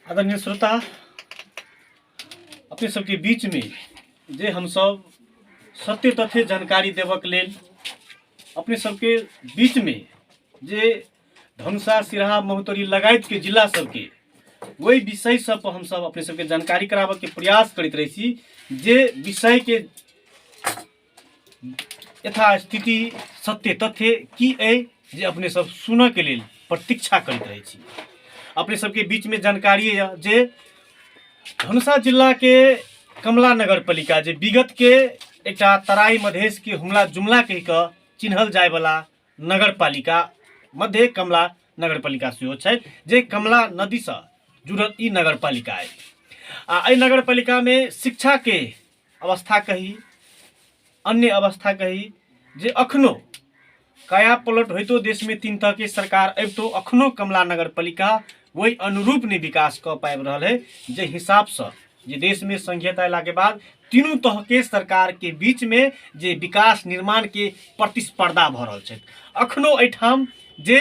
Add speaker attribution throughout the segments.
Speaker 1: आदरणीय श्रोता, अपने सबके बीच में जे हम सब सत्य तथ्य जानकारी देवक लेल अपने सबके बीच में जे धनुषा सिराहा महोत्तरी लगायत के जिला सबके वही विषय सब पर हम सब अपने सबके जानकारी कराबे के प्रयास करते रही छी। जे विषय के यथास्थिति सत्य तथ्य की है जे अपने सब सुन के लिए प्रतीक्षा करते रही छी। अपने सबके बीच में जानकारी है जे धनुषा जिला के कमला नगर पालिका जे विगत के एक तराई मधेश के हुमला जुमला कह के चिन्हल जाय वाला नगर पालिका मध्य कमला नगर पालिका सेहो छै, जे कमला नदी से जुड़ल ई नगर पालिका है। आ नगर पालिका में शिक्षा के अवस्था कही अन्य अवस्था कही जे अखनो काया पलट होइतो देश में तीन तरह के सरकार अबितो अखनो कमला नगर पालिका वही अनुरूप ने विकास कर पाबि रहल है। जे हिसाब से जे देश में संघीयता अयला के बाद तीनों तरह के सरकार के बीच में जे विकास निर्माण के प्रतिस्पर्धा भ रहल छै, अखनो एठाम जे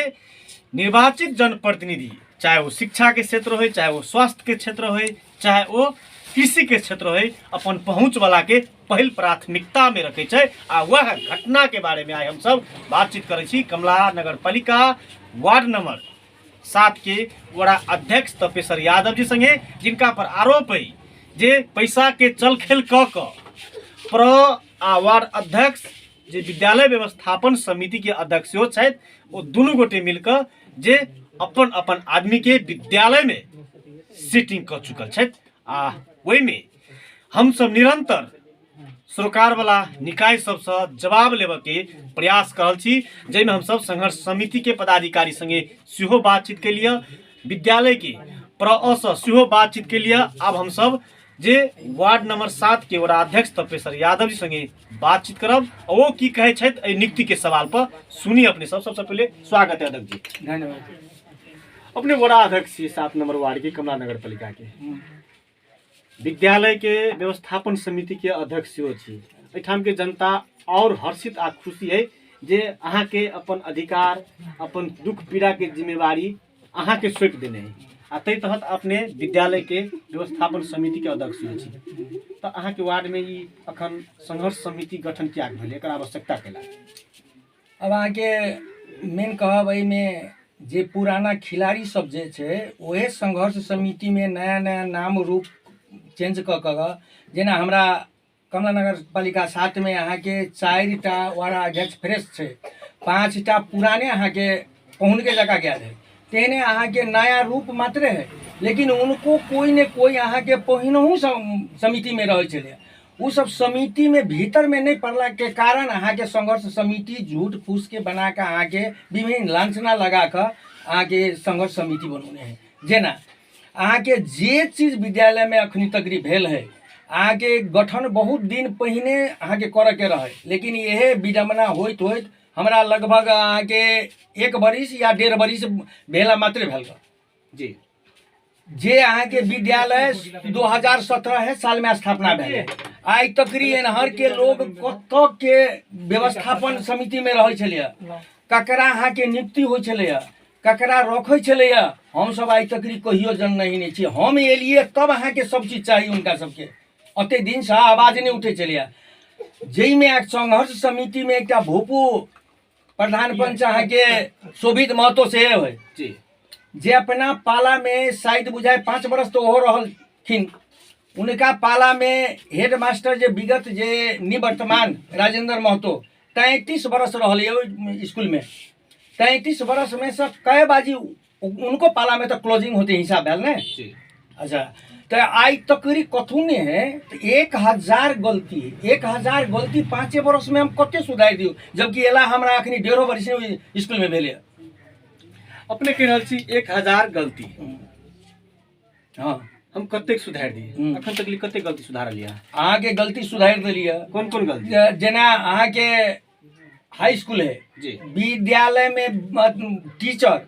Speaker 1: निर्वाचित जनप्रतिनिधि चाहे वो शिक्षा के क्षेत्र हो, चाहे वो स्वास्थ्य के क्षेत्र हो, चाहे वो कृषि के क्षेत्र हो, अपन पहुंच वाला के पहल प्राथमिकता में रखे छै। आ वह घटना के बारे में आज हम सब बातचीत करे छी। कमला नगर पालिका वार्ड नंबर 7 के वड़ा अध्यक्ष तपेश्वर यादव जी संगे, जिनका पर आरोप है जे पैसा के चल खेल क वार्ड अध्यक्ष जे विद्यालय व्यवस्थापन समिति के अध्यक्ष छथि, वो दोनों गोटे मिलकर जे अपन अपन आदमी के विद्यालय में सीटिंग कर चुकल छथि। वही में हम सब निरंतर सरकार वाला निकाय सबसे जवाब लेवे के प्रयास कर रहल छी, जैमे हम सब संघर्ष समिति के पदाधिकारी संगे सेहो बातचीत के लिए, विद्यालय के प्रअ से सेहो बातचीत के लिए। अब हम सब जे वार्ड नंबर 7 के वड़ा अध्यक्ष तपेश्वर यादव जी संगे बातचीत करब, वो की कहे छथि नियुक्ति के सवाल पर सुनी। अपने सबसे पहले स्वागत है अध्यक्ष जी।
Speaker 2: धन्यवाद।
Speaker 1: अपने वड़ा अध्यक्ष 7 नंबर वार्ड के कमला नगर पालिका के विद्यालय के व्यवस्थापन समिति के अध्यक्ष एठाम के जनता और हर्षित आ खुशी है जे अहाँ के अपन अधिकार अपन दुख पीड़ा के जिम्मेवारी अहाँ के सौंप देने है। आ तै तहत अपने विद्यालय के व्यवस्थापन समिति के अध्यक्ष छी, तो अहाँ के वार्ड में ई अखन संघर्ष समिति गठन किया भेल, एकर आवश्यकता केला?
Speaker 2: अब अहाँ के मेन कहब में जे पुराना खिलाड़ी सब जे छै ओहे संघर्ष समिति में नया नया नाम रूप चेंज क जेना हमरा कमला नगर पालिका 7 में अहाँ के 4टा वार्ड अध्यक्ष फ्रेश छै, 5टा पुराने अहाँ के पहुन के जगह गया है, तेने अहाँ के नया रूप मात्र है। लेकिन उनको कोई ने कोई अहाँ के पहिनहु समिति में रहे छले, उ सब समिति में भीतर में नहीं पड़ला के कारण अहाँ के संघर्ष समिति झूठ फूस के बना के अहाँ के विभिन्न लांछना लगा कर अहाँ के संघर्ष समिति बनौने है। जेना अहाँ के जे चीज विद्यालय में अखनी तकरी भेल है, अहाँ के गठन बहुत दिन पहिने अहाँ के करे के रहे, लेकिन यह विडम्बना होइत होइत हमरा लगभग अहाँ के 1 बरिस या 1.5 बरिस भेला मात्र भेल
Speaker 1: जी।
Speaker 2: जे अहाँ के विद्यालय 2017 साल में स्थापना भेल, आई तकरी एनहर के लोग कत के व्यवस्थापन समिति में रहे छलिए, ककरा अहाँ के नियुक्ति होइ छलिए, ककरा रखे छले, हम सब आई तकरी कहियो जन नहीं छी। हम एलिए तब अहाँ के सब चीज चाहिए उनका सबके, अते दिन से आवाज नहीं उठे चलिए। जई में संघर्ष समिति में एक भूपू प्रधान पंच अहाँ के शोभित महतो से है
Speaker 1: जी,
Speaker 2: जे अपना पाला में शायद बुझाए 5 बरस तो हो रहलखिन। उनका पाला में हेड मास्टर जे विगत जे निवर्तमान राजेंद्र महतो 33 बरस रहल स्कूल में, 33 बरस में से कई बाजी उनको पाला में तो क्लोजिंग होते हिसाब भेल ने। अच्छा, तो आई तकरी कथू ने है तो 1000 गलती 5 बरस में हम कते सुधार दियो, जबकि एला हमरा अखनी 1.5 बरस स्कूल में भेले।
Speaker 1: अपने कह रहल छी 1000 गलती,
Speaker 2: हाँ
Speaker 1: हम कते सुधार दिए, अखन तक कते गलती सुधारल या?
Speaker 2: अहाँ के गलती सुधार दिलिए।
Speaker 1: कौन कौन गलती?
Speaker 2: जेना अहाँ के हाई स्कूल है
Speaker 1: जी,
Speaker 2: विद्यालय में टीचर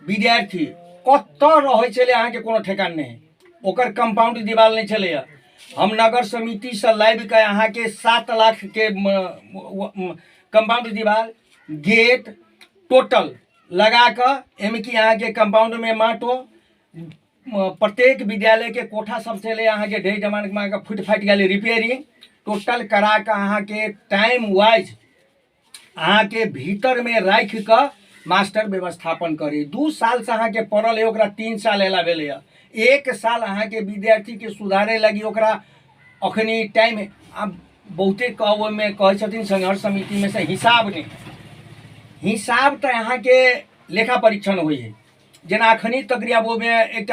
Speaker 2: विद्यार्थी कत रहे छले अहाँ के कोनो ठेकान नहीं, ओकर कंपाउंड दीवार नहीं छले। हम नगर समिति से लाइव के अहाँ के 7 लाख के कंपाउंड दीवार गेट टोटल लगा कर एम की अहाँ के कंपाउंड में माटो प्रत्येक विद्यालय के कोठा सब चले अहाँ के ढेर जमान में फुट फाट गए रिपेयरिंग टोटल करा के अहाँ के टाइम वाइज अहाँ के भीतर में राख के मास्टर व्यवस्थापन करी। 2 साल से अहाँ के पढ़ल है ओकरा 3 साल एला भेले है। 1 साल अहाँ के विद्यार्थी के सुधारे लगी ओकरा अखनी टाइम अब बहुते में कहे छथिन संघर्ष समिति में से हिसाब नहीं हिसाब तो यहाँ के लेखा परीक्षण हुई है जेना अखनी तकरिया वो में एक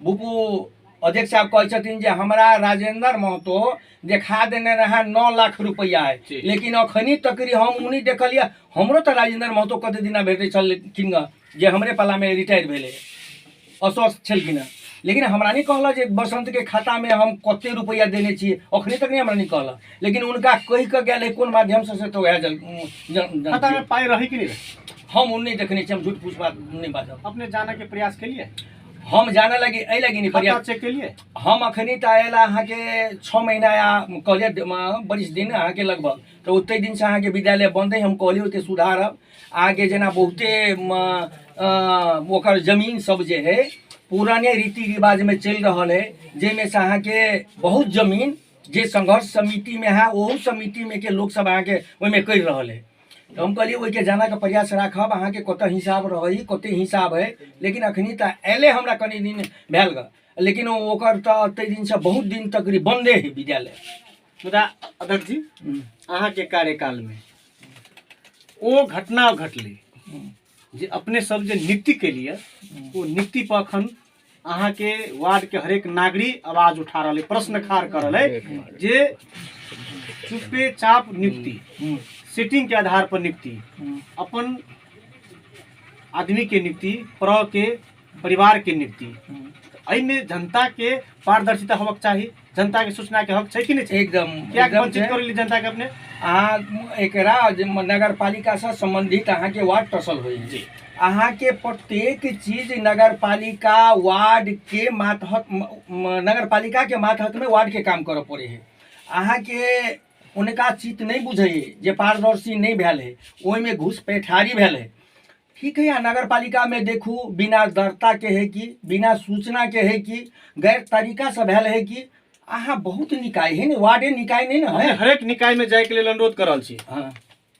Speaker 2: बुपू अध्यक्ष साहब कहे छथिन जे हमरा राजेंद्र महतो देखा देने रहा 9 लाख रुपया है लेकिन अखनी तकरी हम उन्हीं देखलिए हमरो तो राजेंद्र महतो कते दिन भेटे छलखिन जे हमरे पाला में रिटायर भेले अस्वस्थ छलखिन लेकिन हमरा नहीं कहला जे बसंत के खाता में हम कते रुपया देने चाहिए अखनी तक नहीं हमरा नहीं कहला लेकिन उनका कही के गेल कौन माध्यम से तो वह
Speaker 1: खाता में पाई रही कि नहीं रही
Speaker 2: हम उन नहीं देखने हम झूठ पूछ बात नहीं बात
Speaker 1: अपने जाने के प्रयास के लिए
Speaker 2: हम जाने लगी ऐ लगी नहीं प्रयास
Speaker 1: चेक के लिए हम
Speaker 2: अखनी तो आएला अहाँ के 6 महीना या कहलिए 22 दिन अहाँ के लगभग तो उतने दिन से अहाँ के विद्यालय बंद है हम कहलिए ओते सुधारब आगे जना बहुते ओकर जमीन सब जे है पुराने रीति रिवाज में चल रहा है जेमे से अहाँ के बहुत जमीन जे संघर्ष समिति में है वही समिति में के लोग सब अहाँ के ओहिमे कर रहा है तो हम कहलिए वही के जाना का प्रयास राखब अहाँ के कत हिसाब रही कते हिसाब है लेकिन अखनी तो एले हमरा कनी दिन भेल ग लेकिन ओकर तो अते दिन से बहुत दिन तक बंदे है विद्यालय।
Speaker 1: मुदा अध्यक्ष जी अहाँ के कार्यकाल में वो घटना घटले जे अपने सब जे नीति के लिए वो नीति पर अखन अहाँ के वार्ड के हरेक नागरिक आवाज उठा रहे प्रश्न खार कर रहे जे चुपे चाप नियुक्ति सीटिंग के आधार पर नियुक्ति अपन आदमी के नियुक्ति प्र के परिवार के नियुक्ति में जनता के पारदर्शिता होबक चाहिए जनता के सूचना के हक है कि नहीं
Speaker 2: एकदम
Speaker 1: क्या वंचित कर जनता के अपने
Speaker 2: अहाँ एकरा नगर पालिका से संबंधित अहाँ के वार्ड टसल हुई जी अहाँ के प्रत्येक चीज नगर पालिका वार्ड के मातहत नगर पालिका के मातहत में वार्ड के काम करे पड़े है अहाँ के उनका चित नहीं बुझे जे पारदर्शी नहीं भेल है ओहि में घुसपैठारी भेल है ठीक है या नगर पालिका में देखू बिना दरता के है कि बिना सूचना के है कि गैर तरीका से भेल है कि अहाँ बहुत निकाय है ना वार्डे निकाय नहीं ना है
Speaker 1: हरेक निकाय में जाए के लिए अनुरोध करल छी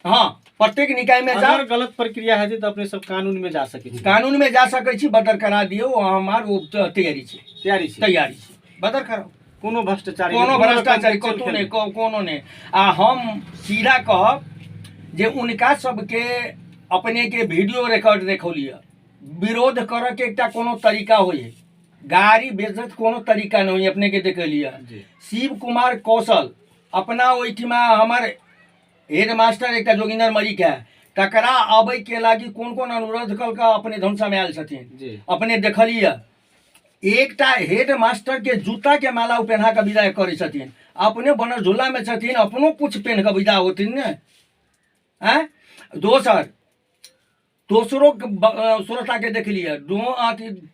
Speaker 2: हाँ प्रत्येक निकाय में
Speaker 1: अगर गलत प्रक्रिया है तो अपने सब कानून में जा सके
Speaker 2: कानून में जा सके छी बदर करा दियो हमार वो तैयारी
Speaker 1: तैयारी
Speaker 2: बदर करो
Speaker 1: कोनो भ्रष्टाचारी
Speaker 2: कोनो ने आ हम सीधा कहब जे उनका सबके अपने के वीडियो रिकॉर्ड देखौलिए विरोध करे के एकटा कोनो तरीका होई गाड़ी बेइज्जत कोनो तरीका नहीं अपने के देखलिए शिव कुमार कौशल अपना ओहिठिमा हमर हेड मास्टर एक जोगिंदर मलिक है तकरा आबे के लागी कौन कौन अनुरोध कल का अपने धमसा में आयल छथिन अपने देखलिए एकटा हेड मास्टर के जूता के माला पहना के विदा करे छथिन अपने बनर झोला में छथिन अपनो कुछ पहन के विदा होथिन ने हैं दोसरो सुरक्षा के देख लिया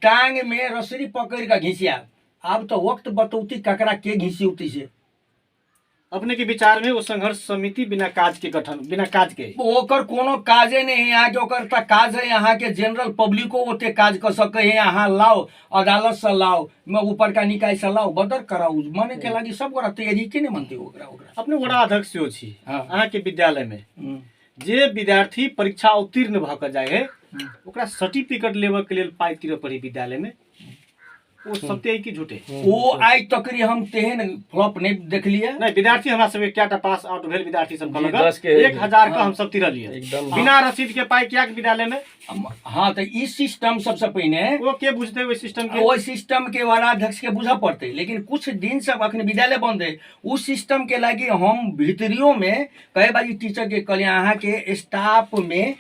Speaker 2: टांग में रसरी पकड़ के घिसिया अब तो वक्त बतौती ककरा के घिसी उती से
Speaker 1: अपने के विचार में वो संघर्ष समिति बिना काज के गठन बिना काज के
Speaker 2: ओकर कोनो काजे नहीं है यहाँ के ओकर तक काज है यहाँ के जनरल पब्लिको ओते काज कर सके है यहाँ लाओ अदालत से लाओ मैं ऊपर का निकाय से लाओ बदर कराऊ माने के लागी सब गोरा तैयारी के नहीं मनते ओकरा
Speaker 1: अपने बड़ा अध्यक्ष हो छी अहाँ के विद्यालय में जे विद्यार्थी परीक्षा उत्तीर्ण भ के जाए है ओकरा सर्टिफिकेट लेवे के लिए पाई तीर पड़ी विद्यालय में वो सत्य की झूठे
Speaker 2: वो आज तक हम तेहन फ्लॉप नहीं देख लिए
Speaker 1: नहीं विद्यार्थी हमरा सब क्या पास आउट भेल विद्यार्थी सब कहलक 1000 का हम सब तीर लिए बिना रसीद के पाई क्या विद्यालय में
Speaker 2: हाँ तो इस सिस्टम सबसे पहले
Speaker 1: वो के बुझते वो सिस्टम के
Speaker 2: वो सिस्टम के वार्डाध्यक्ष के बुझा पड़ते लेकिन कुछ दिन सब अखन विद्यालय बंद है उस सिस्टम के लागी हम भीतरियों में कई बारी टीचर के कहलिए अहाँ के स्टाफ में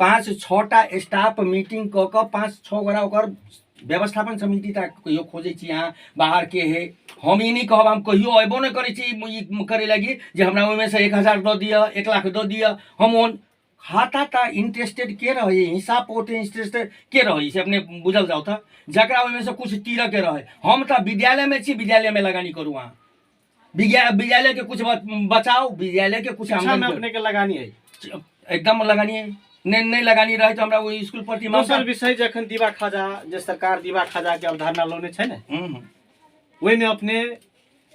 Speaker 2: 5-6टा स्टाफ मीटिंग क के 5-6 गोरा ओकर व्यवस्थापन समिति तक कहियो खोजे छी यहाँ बाहर के है हम ही नहीं कहब हम कहियो अबो नहीं करे छी करे लगी जे हमरा ओहिमे से 1000 दो दिया 1 लाख दो दिया हम ओन खाता ता इंटरेस्टेड के रहे हिसाब होते इंटरेस्टेड के रहे से अपने बुझल जाओ था जकरा ओहिमे से कुछ तीर के रहे हम तो विद्यालय में छी विद्यालय में लगानी करूँ वहाँ विद्यालय के कुछ बचाओ विद्यालय के कुछ
Speaker 1: अपने के लगानी है
Speaker 2: एकदम लगानी है नहीं लगानी रहे तो हमरा वो स्कूल प्रति
Speaker 1: दोसर विषय जखन दीवा खाजा जे सरकार दीवा खाजा के अवधारणा लोने छै ने ओहि में अपने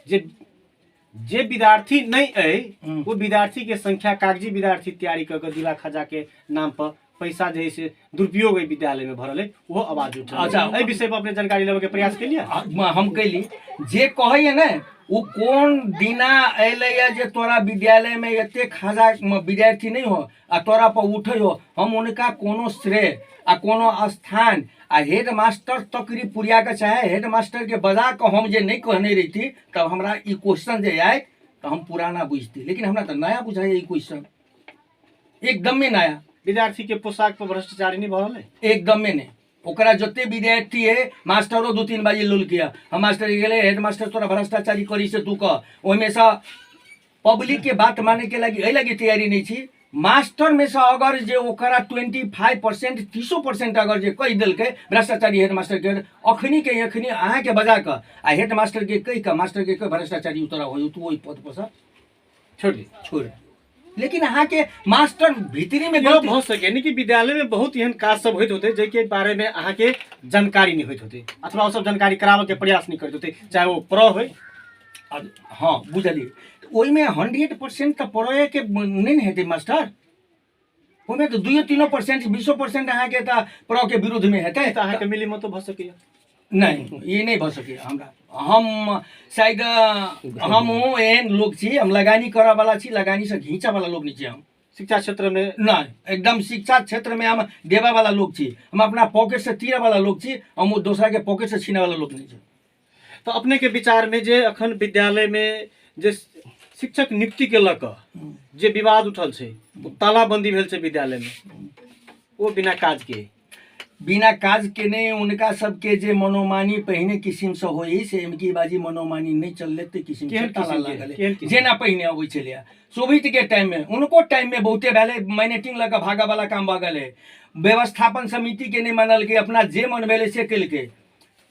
Speaker 1: जे विद्यार्थी नहीं है वो विद्यार्थी के संख्या कागजी विद्यार्थी तैयारी करके दीवा खाजा के नाम पर पैसा जो है से दुरुपयोग विद्यालय में भरल है वो आवाज उठल।
Speaker 2: अच्छा,
Speaker 1: एहि विषय पर अपने जानकारी लेवे के प्रयास केलिए।
Speaker 2: हम कैली जे कहे ना वो कौन दिना अले जे तोरा विद्यालय में एते खाजा विद्यार्थी नहीं हो आ तोरा पर उठे हो, हम उनका कोनो श्रेय आ कोनो स्थान आ हेड मास्टर तकरी पुरिया के चाहे हेड मास्टर के बजा के हम जे नहीं कहने रही तब हमरा ई क्वेश्चन जे आए तो हम पुराना बुझती, लेकिन हमरा तो नया बुझाई ई क्वेश्चन एकदम में नया।
Speaker 1: विद्यार्थी के पोशाक पर भ्रष्टाचारी नहीं भरल है
Speaker 2: एकदम में नहीं। ओकरा जते विद्यार्थी है मास्टरों 2-3 बाजी लुल किया हम मास्टर गेले हेड मास्टर तोरा भ्रष्टाचारी करी से तू कह ओहिमे से पब्लिक के बात माने के लगी एहि लगी तैयारी नहीं थी। मास्टर में से अगर जे ओकरा 25% 30% अगर जे कह दिल के भ्रष्टाचारी हेड मास्टर के अखनी अहाँ के बजा के आ हेड मास्टर के कह के मास्टर के भ्रष्टाचारी उतरा हो तू वही पद पर छोड़ लेकिन अहाँ के मास्टर भीतरी में
Speaker 1: बहुत हो सके नहीं कि विद्यालय में बहुत एहन काज सब होते होते जेके बारे में अहाँ के जानकारी नहीं होते होते अथवा वो सब जानकारी करावे के प्रयास नहीं करते होते चाहे वो प्र हो।
Speaker 2: हाँ बुझलिए ओहि में 100% तो प्र के नहीं हेतै मास्टर ओहिमे तो 2-3% 20% अहाँ के तो प्र के विरुद्ध में हेतै
Speaker 1: तो अहाँ के मिली मत भ सके
Speaker 2: नहीं ये नहीं भ सके हमरा हम शायद हम एहन लोग छी हम लगानी करे वाला छी लगानी से घींचा वाला लोग नहीं छी हम
Speaker 1: शिक्षा क्षेत्र में
Speaker 2: नहीं एकदम शिक्षा क्षेत्र में हम देवा वाला लोग छी हम अपना पॉकेट से तीरे वाला लोग छी हम दूसरा के पॉकेट से छीने वाला लोग नहीं छी।
Speaker 1: तो अपने के विचार में जे अखन विद्यालय में जे शिक्षक नियुक्ति के लक जे विवाद उठल छै तालाबंदी भेल छै विद्यालय में वो बिना काज के
Speaker 2: ने उनका सबके जे मनोमानी पहिने किसिम से होई से इनकी बाजी मनोमानी नहीं चलले ते किसिम से ताला लागल जेना पहिने अबै छलिया सोभित के टाइम में उनको टाइम में बहुते भेले मैनेटिंग लगा भागा वाला काम भ गेले व्यवस्थापन समिति के नहीं मानल के अपना जे मन भेले से केल के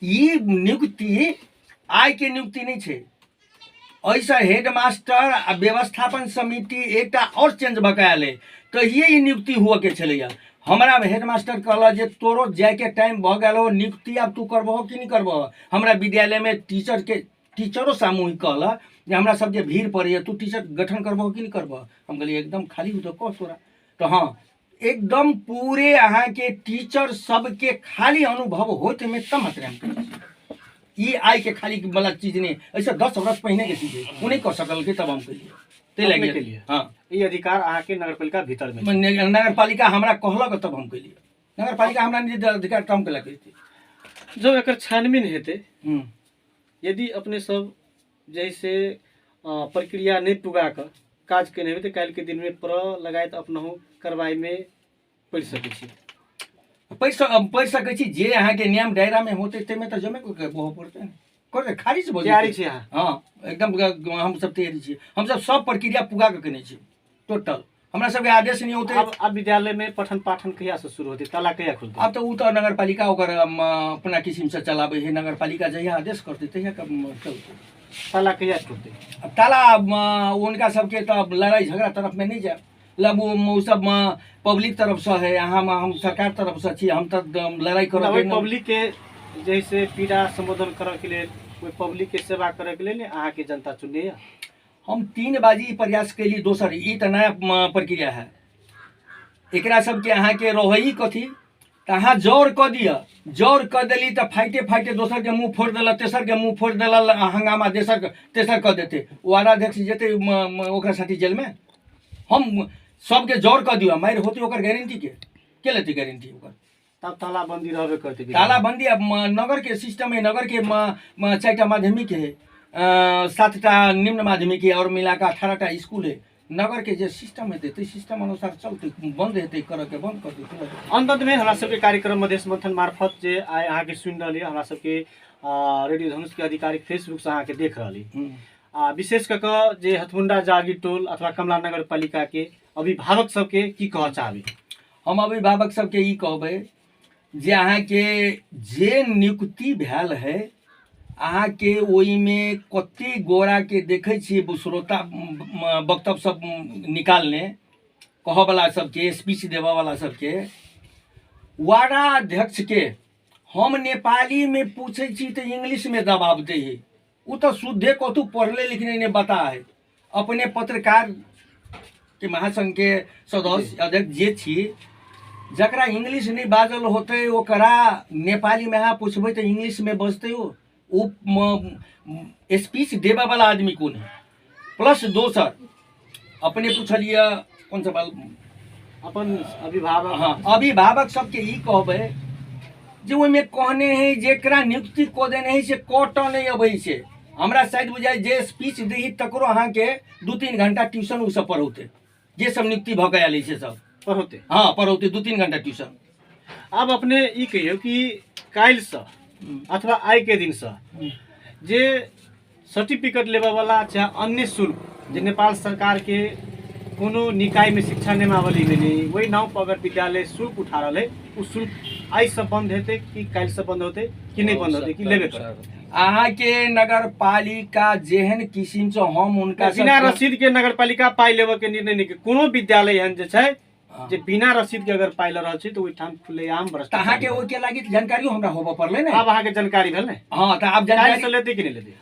Speaker 2: ई नियुक्ति आय के नियुक्ति नहीं छे ऐसा हेड मास्टर आ व्यवस्थापन समिति एकटा और चेंज भकाले कहिए ई नियुक्ति हुआ के छलैया हमरा हेड मास्टर कहला जे तोरो जाय के टाइम भ गेलो नियुक्ति अब तू करबहो कि नहीं करबहो। हमरा विद्यालय में टीचरों सामूहिक कहला जे हमरा सबके भीड़ पड़े तू टीचर गठन करबहो कि नहीं करबहो। हम कहलिए एकदम खाली हो तो कह तोरा तो हाँ एकदम पूरे अहाँ के टीचर सबके खाली अनुभव होते में तब मात्रा में ये आय के खाली वाला चीज नहीं ऐसा 10 वर्ष पहले के चीज है उन्हें कर सकल के तब हम के लिए हाँ
Speaker 1: ये अधिकार अहाँ के नगरपालिका भीतर में
Speaker 2: नगरपालिका हमरा कहलक तब हम केलिए नगरपालिका हमरा निजी अधिकार तब केलक
Speaker 1: जो एकर छानबीन हेते यदि अपने सब जैसे प्रक्रिया नहीं पुगा कर काज केने हेते काल के दिन में प्र लगायत अपनहु कार्रवाई में पढ़ सके छी
Speaker 2: पढ़ सके छी जे अहाँ के नियम दायरा में होते ते में तो जमे को बहो पड़ते है कर खारिज बोल
Speaker 1: तैयारी छी
Speaker 2: हां एकदम हम सब तैयारी छी हम सब प्रक्रिया पुगा के केने छी टोटल हमरा सब के आदेश नहीं होते।
Speaker 1: अब विद्यालय में पठन पाठन कहिया से शुरू होते ताला कहिया खुलते
Speaker 2: अब तो उ तो नगरपालिका ओकर अपना किस्म से चलावे है नगरपालिका जहिया आदेश करते तहिया चलते
Speaker 1: ताला कहिया खुलते।
Speaker 2: अब ताला उनका सबके तो लड़ाई झगड़ा तरफ में नहीं जाए लब वो सब पब्लिक तरफ से है यहाँ हम सरकार तरफ से छी हम तो लड़ाई कर
Speaker 1: पब्लिक के जैसे पीड़ा संबोधन करे के लिए कोई पब्लिक के सेवा करे के लिए अहाँ के जनता चुने
Speaker 2: हम 3 बाजी प्रयास कैली दोसर ई तो नया प्रक्रिया है एकरा सबके अहाँ के रोहई कथी अहाँ जोर क दिया जोर क देली तो फाइटे दोसर के मुंह फोड़ देला तेसर के मुंह फोड़ देला हंगामा तेसर क देते वाराध्यक्ष जेते ओकरा साथी जेल में हम सबके जोर क दिया मार होती ओकर गारंटी के लेती गारंटी ओकर
Speaker 1: तब तालाबंदी रहबे करते
Speaker 2: तालाबंदी अब नगर के सिस्टम है नगर के 4टा माध्यमिक है 7टा निम्न माध्यमिक है और मिला का 18टा स्कूल है नगर के जो सिस्टम है सिस्टम अनुसार चलते बंद हेतै कर के बंद कर देते।
Speaker 1: अंत में हमरा सबके कार्यक्रम मधेश मंथन मार्फत जे आय अहाँ के सुन रही हमरा सबके रेडियो धनुष के आधिकारिक फेसबुक से अहाँ के देख रही विशेष करके जे हथमुंडा जागी टोल अथवा कमला नगर पालिका के अभिभावक सबके की कह चाहबे।
Speaker 2: हम अभिभावक सबके ई कहबै जे अहाँ के जे नियुक्ति भेल है अहाँ के ओई में कते गोरा के देखे छी श्रोता वक्तव्य सब निकालने कहवाला सबके, स्पीच देवाला सबके, वार्डा अध्यक्ष के हम नेपाली में पूछे छी तो इंग्लिश में दबाव दे है। वो तो शुद्धे कतु पढ़ले लिखने ने बता है। अपने पत्रकार के महासंघ के सदस्य अध्यक्ष जे छी, जकरा इंग्लिश नहीं बाजल होते ओकरा नेपाली में अहाँ पूछबे तो इंग्लिश में बजते हो। वो स्पीच देवा वाला आदमी कौन है? प्लस दोसर अपने पूछलिए कौन सा बाल
Speaker 1: अपन अभिभावक,
Speaker 2: हाँ अभिभावक सबके ई कहबे जे ओहिमे कहने है जेकरा नियुक्ति को देने है से कट नहीं अबै छै। हमरा शायद बुझाय जे स्पीच देही तकरो अहाँ के 2-3 घंटा ट्यूशन उ सब पढ़ौते, जे सब नियुक्ति भऽ के आयल से सब
Speaker 1: पढ़ौते,
Speaker 2: हाँ पढ़ौते 2-3 घंटा ट्यूशन।
Speaker 1: अब अपने ई कहियो कि काल्हि से अथवा आइ के दिन से जे सर्टिफिकेट लेबे वाला चाहे अन्य शुल्क जे नेपाल सरकार के कोनो निकाय में शिक्षा नियमावली में नहीं, वही नाव पर अगर विद्यालय शुल्क उठा रहा है, उ शुल्क आई से बंद हेते कि काल्हि से बंद होते कि नहीं बंद होते कि लेबे करते?
Speaker 2: अहाँ के नगर पालिका जेहन किसिम से हम उनका
Speaker 1: बिना रसीद के नगर पालिका पाई लेबे के निर्णय नहीं। कोनो विद्यालय एहन जे छै जे बिना रसीद के अगर पाई ल रहल छै तो ओइ ठाम खुलेआम भ्रष्टाचार।
Speaker 2: अहाँ के ओइ के लागि जानकारी हमरा होबे पड़ले ने।
Speaker 1: अब अहाँ के जानकारी भेल ने?
Speaker 2: हाँ तो आप जानकारी
Speaker 1: से लेते कि नहीं लेते?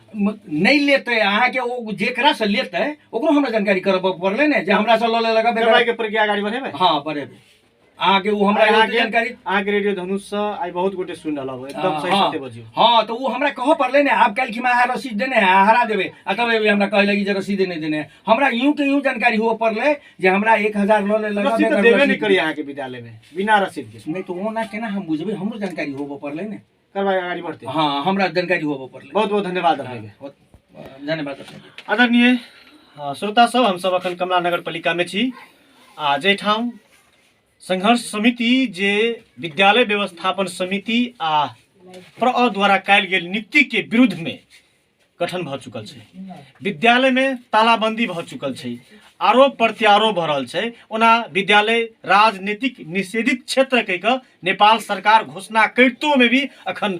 Speaker 2: नहीं लेते अहाँ के वो जेकरा से लेते ओकरो हमरा जानकारी करबे पड़ले ने जे हमरा से ल लगा
Speaker 1: दवाई के प्रक्रिया आगाड़ी बढ़ेबे।
Speaker 2: हाँ बढ़ेबे अहाँ के वो हमरा जानकारी
Speaker 1: अहाँ के रेडियो धनुष से आई बहुत गोटे सुन रहल हो, एकदम सही सत्य बजियो।
Speaker 2: हाँ तो वो हमरा कहो पड़ले ने आप कल खिमा रसीद देने है हरा देबे तब हमरा कहे लगी जे रसीद नहीं देने। हमरा यूं के यूं जानकारी हो पड़ले जे हमरा 1000 ल लगा
Speaker 1: रसीद तो देबे नहीं करी अहाँ के विद्यालय में बिना रसीद के।
Speaker 2: नहीं तो वो ना केना हम बुझबे, हमरो जानकारी होबे पड़ले ने
Speaker 1: करवाई आगाड़ी बढ़ते।
Speaker 2: हाँ हमरा जानकारी होबे पड़ले।
Speaker 1: बहुत बहुत धन्यवाद अपने के।
Speaker 2: धन्यवाद
Speaker 1: आदरणीय श्रोता सब, हम सब अखन कमला नगर पालिका में छी आ जे ठाम संघर्ष समिति जे विद्यालय व्यवस्थापन समिति आ प्र द्वारा कायल गेल नीति के विरुद्ध में गठन भ चुकल छै। विद्यालय में तालाबंदी भ चुकल छै, आरोप प्रत्यारोप भ रहल छै। ओना विद्यालय राजनीतिक निषेधित क्षेत्र कहि कऽ नेपाल सरकार घोषणा करितो में भी अखन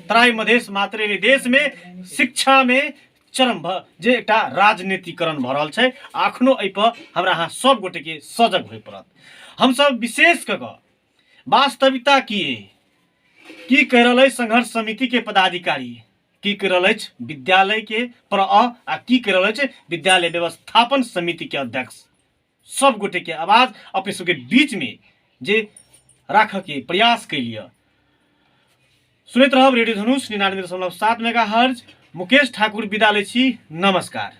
Speaker 1: तराई मधेश मात्रै देश में शिक्षा में चरम जे एकटा राजनीतिकरण भ रहल छै। अखनो एहि पर हमरा अहाँ सब गोटे के सजग होय पड़त। हम सब विशेष कऽ वास्तविकता की कह रहल संघर्ष समिति के पदाधिकारी, की कह रहल विद्यालय के प्र आ की कह रहल विद्यालय व्यवस्थापन समिति के अध्यक्ष, सब गोटे के आवाज अपने सबके बीच में जे राख के प्रयास कैलिए। सुनैत रहब रेडियो धनुष 99.7 मेगाहर्ट्ज। मुकेश ठाकुर विदा लै छी, नमस्कार।